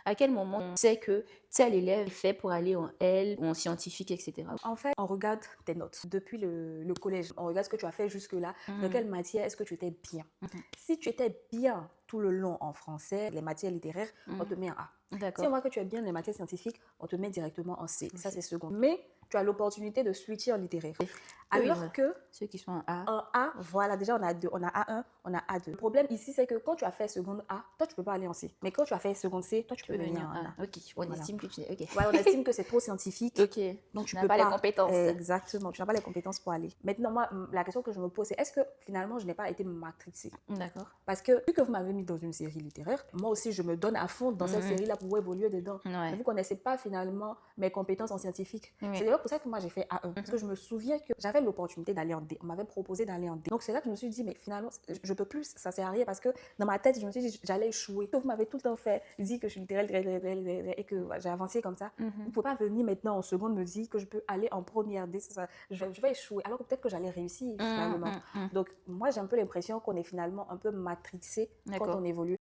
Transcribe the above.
À quel moment on sait que tel élève est fait pour aller en L ou en scientifique, etc. En fait, on regarde tes notes depuis le collège. On regarde ce que tu as fait jusque-là. Dans Mhm. quelle matière est-ce que tu étais bien? Mhm. Si tu étais bien tout le long en français, les matières littéraires, on te met en A. Si on D'accord. voit que tu es bien dans les matières scientifiques, on te met directement en C. Ça, Ok. c'est second. Mais tu as l'opportunité de switcher en littéraire. Eux, Alors que ceux qui sont en A. en A, voilà, déjà on a deux. On a A1, on a A2. Le problème ici, c'est que quand tu as fait seconde A, toi, tu peux pas aller en C. Mais quand tu as fait seconde C, toi, tu Tu peux peux venir venir en A. A. Ok. On Voilà. estime que tu es. Ok. Ouais, on estime que c'est trop scientifique. Ok. Donc, tu n'as peux pas les pas. compétences. Exactement. Tu n'as pas les compétences pour aller. Maintenant, moi, la question que je me pose, c'est est-ce que finalement, je n'ai pas été matrixée? D'accord. Parce que, vu que vous m'avez mis dans une série littéraire, moi aussi, je me donne à fond dans cette série-là pour évoluer dedans. Ouais. Mais vous ne connaissez pas finalement mes compétences en scientifique. Oui. C'est d'ailleurs pour ça que moi, j'ai fait A1. Parce que je me souviens que j'avais l'opportunité d'aller en D. On m'avait proposé d'aller en D. Donc, c'est là que je me suis dit, mais finalement, je peux plus, ça sert à rien parce que dans ma tête, je me suis dit, j'allais échouer. Vous m'avez tout le temps fait dire que je suis littéraire et que j'ai avancé comme ça. Vous ne pouvez pas venir maintenant en seconde me dire que je peux aller en première D. Je vais échouer. Alors que peut-être que j'allais réussir finalement. Donc, moi, j'ai un peu l'impression qu'on est finalement un peu matrixé quand on évolue.